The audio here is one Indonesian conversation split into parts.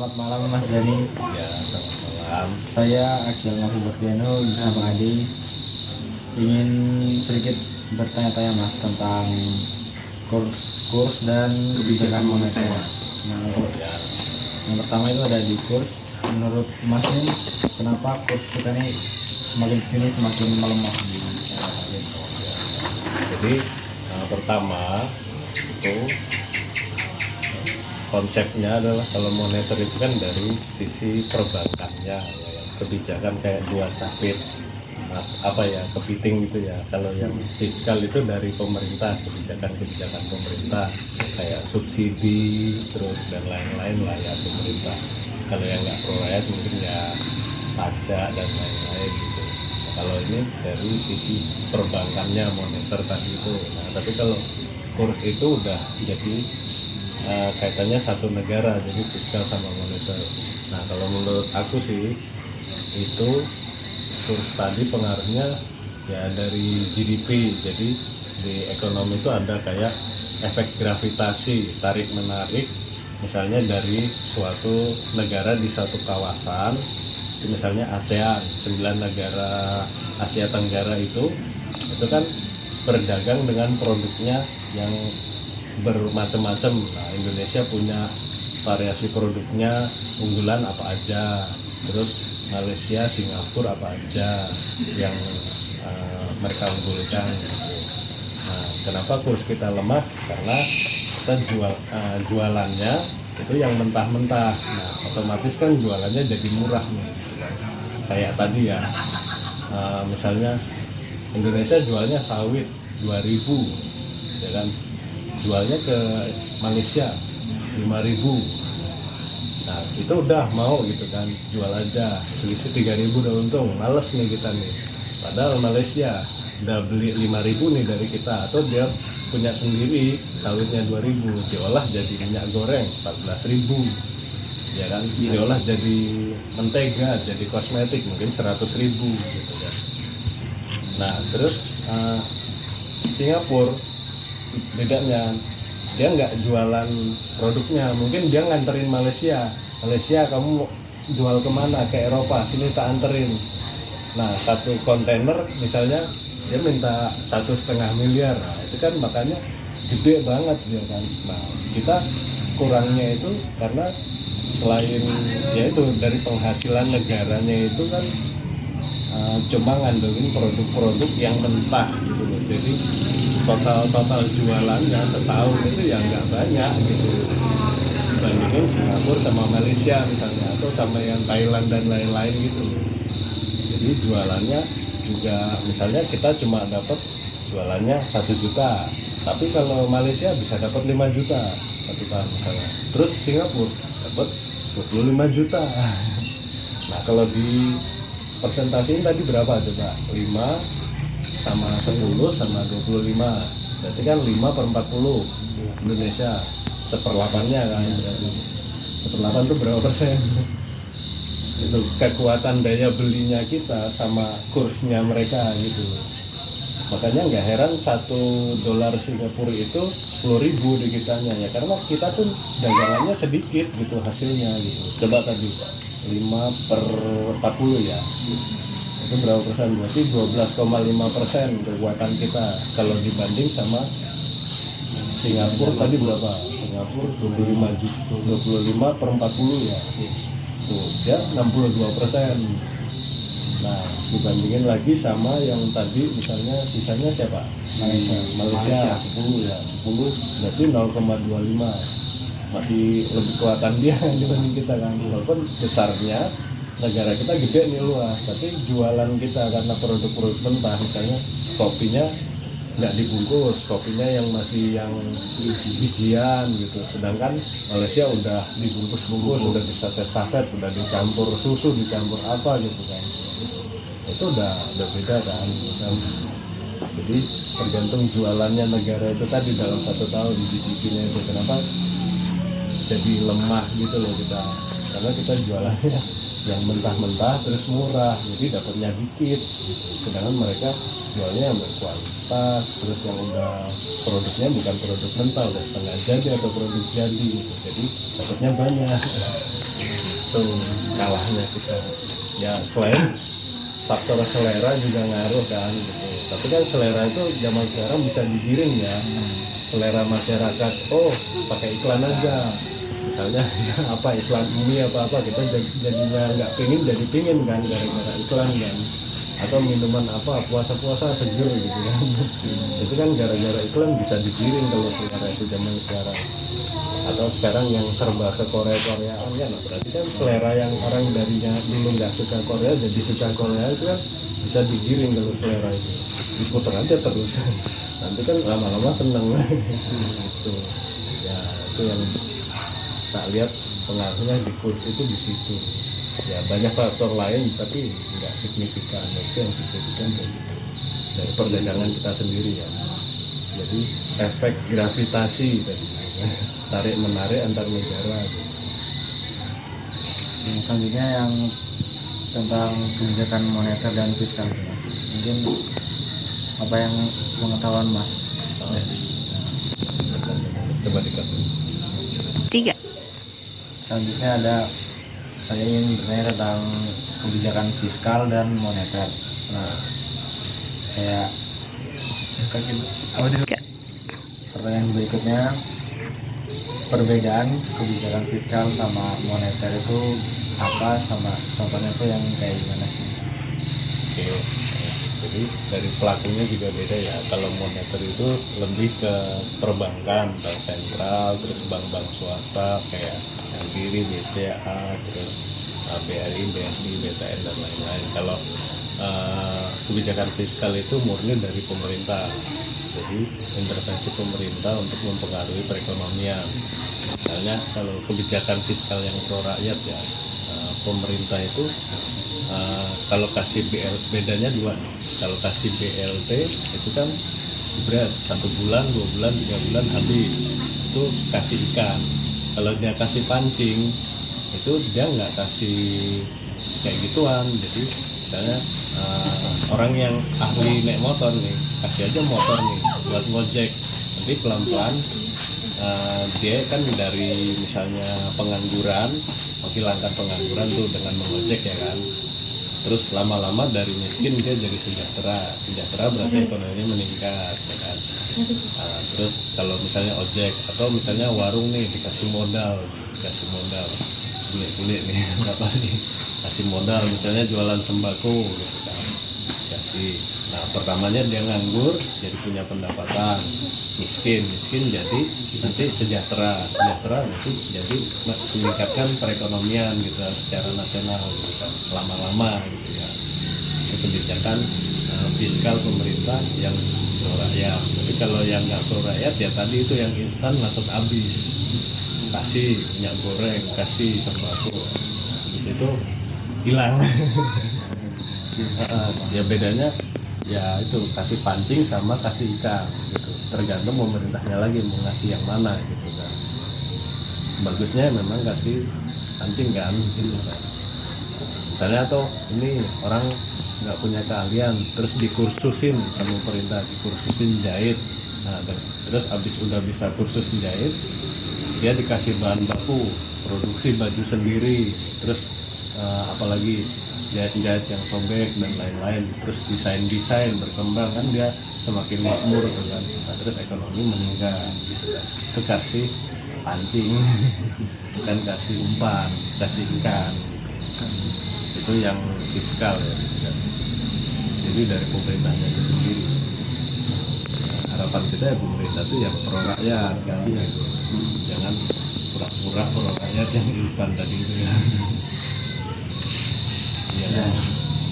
selamat malam Mas Dani. Ya, selamat malam. Saya Akil Nafibertiano bersama Adi ingin sedikit bertanya-tanya Mas tentang kurs dan kebijakan moneter Mas. Ya, Yang pertama itu ada di kurs. Menurut Mas nih, kenapa kurs kita ini semakin kesini semakin melemah? jadi pertama itu konsepnya adalah kalau moneter itu kan dari sisi perbankannya, ya, yang kebijakan kayak dua capit, kepiting gitu ya. Kalau yang fiskal itu dari pemerintah, kebijakan pemerintah kayak subsidi terus dan lain-lain lah ya pemerintah. Kalau yang nggak pro rakyat mungkin ya pajak dan lain-lain gitu. Nah, kalau ini dari sisi perbankannya moneter tadi itu. Nah, tapi kalau kurs itu udah jadi kaitannya satu negara, jadi fiskal sama moneter. Nah, kalau menurut aku sih itu kurs tadi pengaruhnya ya dari GDP. Jadi di ekonomi itu ada kayak efek gravitasi, tarik menarik, misalnya dari suatu negara di satu kawasan, misalnya ASEAN, 9 negara Asia Tenggara itu kan berdagang dengan produknya yang bermacam-macam. Nah, Indonesia punya variasi produknya unggulan apa aja, terus Malaysia, Singapura apa aja yang mereka unggulkan. Nah, kenapa kurs kita lemah? Karena kita jualannya itu yang mentah-mentah. Nah, otomatis kan jualannya jadi murah nih. Kayak tadi ya, misalnya Indonesia jualnya sawit 2000, ya kan? Jualnya ke Malaysia 5000. Nah, itu udah mau gitu kan, jual aja selisih 3000 udah untung, males nih kita nih. Padahal Malaysia udah beli 5000 nih dari kita, atau dia punya sendiri sawitnya 2000, diolah jadi minyak goreng 14000, ya kan, diolah jadi mentega, jadi kosmetik mungkin 100.000 gitu kan. Nah, terus Singapura bedanya, dia nggak jualan produknya, mungkin dia nganterin Malaysia kamu jual kemana, ke Eropa, sini tak anterin. Nah, satu kontainer misalnya dia minta 1,5 miliar. Nah, itu kan makanya gede banget dia kan. Nah, kita kurangnya itu karena selain ya itu dari penghasilan negaranya itu kan cuma ngandelin produk-produk yang mentah gitu loh. Jadi total jualannya setahun itu ya nggak banyak gitu dibandingin Singapura sama Malaysia misalnya, atau sama yang Thailand dan lain-lain gitu. Jadi jualannya juga misalnya kita cuma dapat jualannya 1 juta, tapi kalau Malaysia bisa dapat 5 juta satu tahun misalnya, terus Singapura dapat 25 juta. Nah, kalau di persentasiin tadi berapa coba? 5 sama 10 sama 25, berarti kan 5/40 Indonesia, 1/8-nya kan, berarti 1/8 itu berapa persen? Itu kekuatan daya belinya kita sama kursnya mereka gitu. Makanya nggak heran $1 Singapura itu 10.000 di kitanya ya, karena kita pun dagangannya sedikit gitu hasilnya gitu. Coba tadi 5/40 ya, itu berapa persen? Berarti 12,5% kekuatan kita kalau dibanding sama Singapura tadi berapa? Singapura 25/40 ya, tuh ya 62%. Nah, dibandingin lagi sama yang tadi misalnya sisanya siapa? Malaysia 10 ya, 10 berarti 0,25, masih lebih kuatan dia dibanding kita kan. Walaupun besarnya negara kita gede nih, luas, tapi jualan kita karena produk-produk mentah, misalnya kopinya nggak dibungkus, kopinya yang masih yang bijian gitu, sedangkan Malaysia udah dibungkus-bungkus, udah di saset-saset, udah dicampur susu, dicampur apa gitu kan. Itu udah beda kan. Jadi tergantung jualannya negara itu tadi dalam 1 tahun GDP-nya itu. Kenapa jadi lemah gitu loh kita, karena kita jualannya yang mentah-mentah terus murah, jadi dapatnya dikit. Sedangkan mereka jualnya yang berkualitas, terus yang udah produknya bukan produk mentah, udah setengah jadi atau produk jadi gitu. Jadi dapatnya banyak. Tuh kalahnya kita. Ya selain faktor selera juga ngaruh kan gitu. Tapi kan selera itu zaman sekarang bisa digiring ya. Selera masyarakat, oh pakai iklan aja. Misalnya apa iklan mie apa kita jadinya nggak pingin jadi pingin kan gara-gara iklan kan. Atau minuman apa puasa-puasa seger gitu kan. Itu kan gara-gara iklan bisa digiring kalau selera itu zaman sekarang. Atau sekarang yang serba ke Korea-Koreaan ya, nah berarti kan selera yang orang darinya dulu nggak suka Korea jadi suka Korea itu kan bisa digiring kalau selera itu diputar aja terus nanti kan lama-lama seneng itu ya, itu yang tak lihat pengaruhnya di kurs itu di situ. Ya banyak faktor lain tapi nggak signifikan, itu yang signifikan dari perdagangan kita sendiri ya. Jadi efek gravitasi tadi, tarik menarik antar negara gitu. Yang selanjutnya yang tentang kebijakan moneter dan fiskal Mas. Mungkin apa yang sepengetahuan Mas? Coba dikasih. 3. Selanjutnya ada saya ingin bertanya tentang kebijakan fiskal dan moneter. Nah, kayak pertanyaan berikutnya, perbedaan kebijakan fiskal sama moneter itu apa, sama contohnya itu yang kayak gimana sih? Oke, jadi dari pelakunya juga beda ya. Kalau moneter itu lebih ke perbankan, bank sentral, terus bank-bank swasta kayak Mandiri, BCA, terus BRI, BNI, BTN dan lain-lain. Kalau kebijakan fiskal itu murni dari pemerintah. Jadi intervensi pemerintah untuk mempengaruhi perekonomian. Misalnya kalau kebijakan fiskal yang pro rakyat ya, pemerintah itu kalau kasih bedanya dua. Kalau kasih BLT itu kan berat 1 bulan, 2 bulan, 3 bulan habis. Itu kasih ikan. Kalau dia kasih pancing itu dia nggak kasih kayak gituan. Jadi misalnya orang yang ahli naik motor nih, kasih aja motor nih buat ngojek. Nanti pelan-pelan dia kan dari misalnya pengangguran, menghilangkan pengangguran tuh dengan mengojek ya kan. Terus lama-lama dari miskin dia jadi sejahtera berarti ekonominya meningkat ya kan. Terus kalau misalnya ojek atau misalnya warung nih dikasih modal kulit nih apa nih kasih modal misalnya jualan sembako gitu kan, kasih. Nah pertamanya dia nganggur jadi punya pendapatan, miskin jadi nanti sejahtera nanti jadi meningkatkan perekonomian gitu secara nasional gitu kan, lama-lama gitu ya. Itu kebijakan fiskal pemerintah yang pro rakyat. Tapi kalau yang nggak pro rakyat ya tadi itu yang instan langsung habis, kasih minyak goreng, kasih sembako, habis itu hilang. Ya bedanya ya itu kasih pancing sama kasih ikan gitu, tergantung pemerintahnya lagi mau ngasih yang mana gitu kan. Bagusnya memang kasih pancing kan gitu kan. Misalnya atau ini orang nggak punya keahlian terus dikursusin sama pemerintah, dikursusin jahit. Nah, terus abis udah bisa kursus jahit dia dikasih bahan baku produksi baju sendiri, terus apalagi jahit-jahit yang sobek dan lain-lain, terus desain berkembang kan dia semakin makmur gitu kan. Nah, terus ekonomi meningkat gitu kan. Itu kasih pancing bukan kasih umpan, kasih ikan gitu. Itu yang fiskal ya gitu kan. Jadi dari pemerintahnya itu sendiri. Harapan kita ya pemerintah itu yang pro rakyat kan ya. Jangan pura-pura pro rakyat yang instan tadi itu ya. Iya.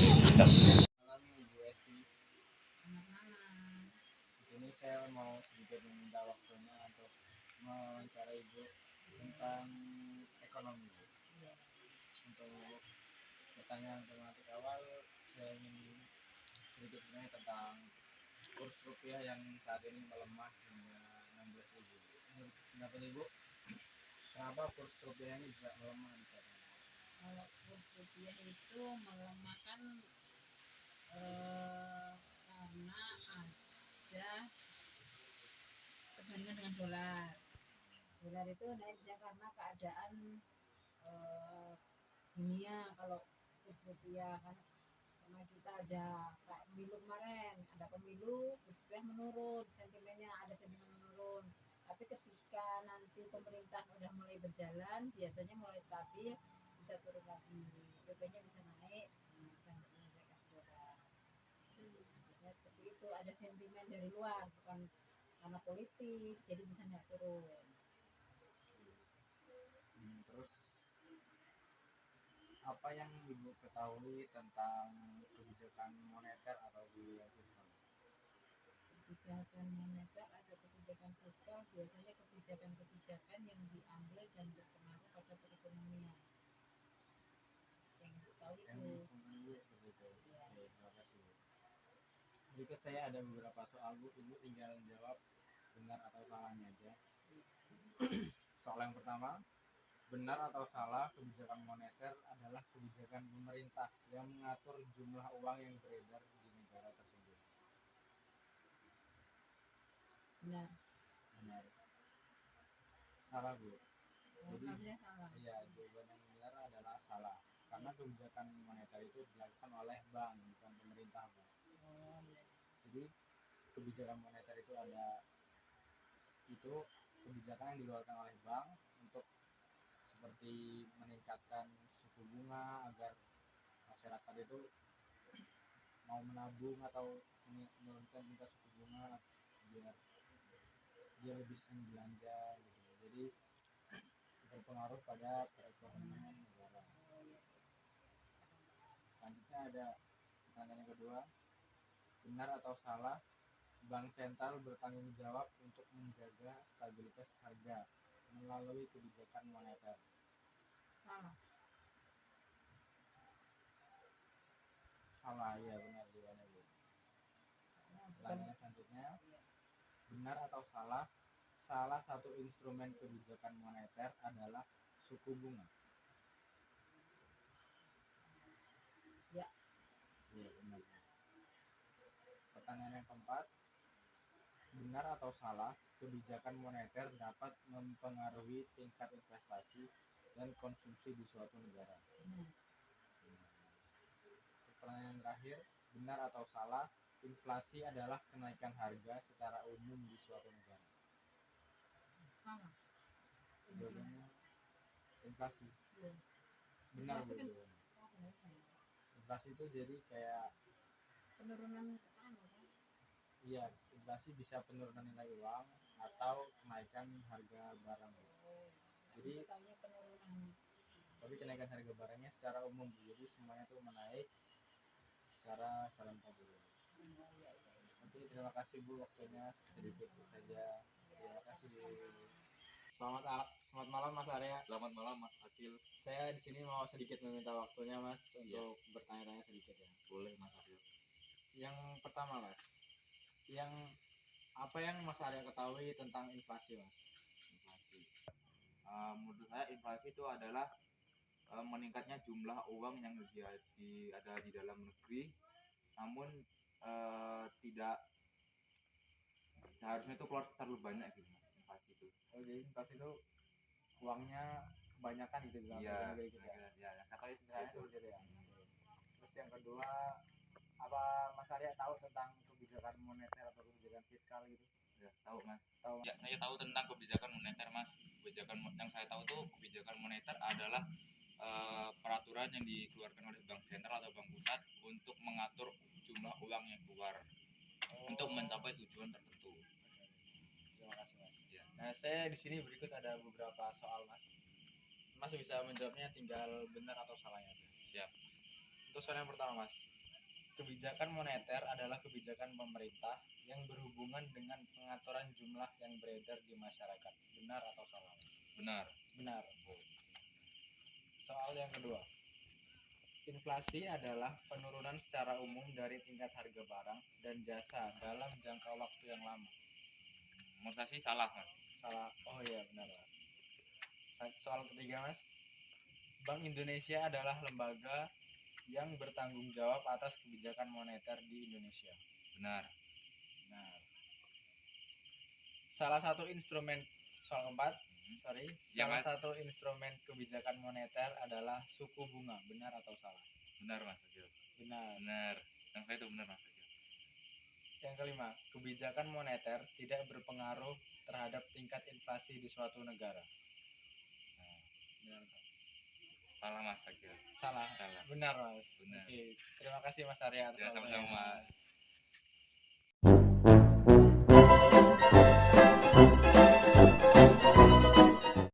Kita Di sini saya mau sedikit meminta waktunya untuk mewawancarai Ibu tentang ekonomi. Untuk pertanyaan tematik awal, saya ingin sedikit bertanya tentang kurs rupiah yang saat ini melemah hingga 16.000. Menurut pendapat Ibu, kenapa kurs rupiah ini bisa melemah di saat ini? Kalau kurs rupiah itu melemah karena ada perbandingan dengan dolar. Dolar itu naiknya karena keadaan eh, dunia. Kalau kurs rupiah kan sama kita ada kayak pemilu kemarin, ada pemilu kurs rupiah menurun, sentimennya ada sentimen menurun. Tapi ketika nanti pemerintah udah mulai berjalan, biasanya mulai stabil, bisa turun lagi, rupiahnya bisa naik, bisa meningkatkan dolar. Ya, seperti itu, ada sentimen dari luar, bukan karena politik, jadi bisa naik turun. Terus apa yang Ibu ketahui tentang kebijakan moneter atau biaya fiskal? Kebijakan moneter atau kebijakan fiskal biasanya kebijakan-kebijakan yang diambil dan berpengaruh pada perekonomian. Yang tahu Yang itu. semuanya seperti itu. Ya. Oke, terima kasih Bu. Berikut saya ada beberapa soal Bu, Ibu tinggal jawab benar atau salahnya aja. Soal yang pertama, benar atau salah kebijakan moneter adalah kebijakan pemerintah yang mengatur jumlah uang yang beredar di negara tersebut? Benar. Benar. Salah Bu. Jadi Jawabannya salah. iya, jawaban yang benar adalah salah. Karena kebijakan moneter itu dilakukan oleh bank, bukan pemerintah Bu. Oh, iya. Jadi kebijakan moneter itu kebijakan yang dikeluarkan oleh bank untuk seperti meningkatkan suku bunga agar masyarakat itu mau menabung atau menurunkan tingkat suku bunga biar dia lebih sering belanja gitu. Jadi berpengaruh pada perekonomian negara. Selanjutnya ada pertanyaan yang kedua, benar atau salah bank sentral bertanggung jawab untuk menjaga stabilitas harga melalui kebijakan moneter? Salah. Salah, ya benar jawabannya Bu. Pertanyaan selanjutnya, benar atau salah salah satu instrumen kebijakan moneter adalah suku bunga? Ya. Iya benar. Pertanyaan yang keempat, benar atau salah kebijakan moneter dapat mempengaruhi tingkat investasi dan konsumsi di suatu negara? Benar. Pertanyaan terakhir, benar atau salah inflasi adalah kenaikan harga secara umum di suatu negara? Salah. Jawabannya inflasi. Ya. Benar Bu. Inflasi kan- Jawabannya. Oh, benar. Inflasi itu jadi kayak Penurunan kan? iya, inflasi bisa penurunan nilai uang atau kenaikan harga barang. Oh, Jadi tahunya penurunan. tapi kenaikan harga barangnya secara umum, jadi semuanya tuh menaik secara serentak dulu. Oke, terima kasih Bu, waktunya sedikit saja. Terima kasih. Selamat malam Mas Arya. Selamat malam Mas Akil. Saya di sini mau sedikit meminta waktunya Mas untuk bertanya-tanya sedikit ya. Boleh Mas Akil. Yang pertama Mas, apa yang Mas Arya ketahui tentang inflasi Mas? Inflasi. Menurut saya inflasi itu adalah meningkatnya jumlah uang yang ada di dalam negeri, namun tidak seharusnya itu keluar terlalu banyak gitu Mas, inflasi itu. Oh, jadi inflasi itu uangnya kebanyakan gitu dalam Iya, negeri kita. ya, Kata istilahnya seperti itu ya. Terus yang kedua, apa Mas Arya tahu tentang kebijakan moneter atau kebijakan fiskal gitu? Ya, tahu Mas. Tahu. Ya, saya tahu tentang kebijakan moneter Mas. Kebijakan yang saya tahu tuh kebijakan moneter adalah peraturan yang dikeluarkan oleh bank sentral atau bank pusat untuk mengatur jumlah uang yang keluar untuk mencapai tujuan tertentu. Terima kasih Mas. Ya. Nah, saya di sini berikut ada beberapa soal Mas. Mas bisa menjawabnya tinggal benar atau salahnya. Siap. Untuk soal yang pertama Mas, kebijakan moneter adalah kebijakan pemerintah yang berhubungan dengan pengaturan jumlah yang beredar di masyarakat. Benar atau salah? Benar. Benar. Soal yang kedua, inflasi adalah penurunan secara umum dari tingkat harga barang dan jasa dalam jangka waktu yang lama. Menurut saya sih salah Mas. Salah. Oh iya benar Mas. Soal ketiga Mas, Bank Indonesia adalah lembaga yang bertanggung jawab atas kebijakan moneter di Indonesia. Benar. Nah, salah satu instrumen soal keempat, Ya, salah Mas. satu instrumen kebijakan moneter adalah suku bunga. Benar atau salah? Benar, Mas Agil. Benar. Benar. Yang saya itu benar, Mas Agil. Yang kelima, kebijakan moneter tidak berpengaruh terhadap tingkat inflasi di suatu negara. Nah, benar atau Salah, Mas Agil. salah? Salah. Benar, Mas. Benar. Oke, terima kasih Mas Arya atas Ya, sama-sama, waktunya. Mas.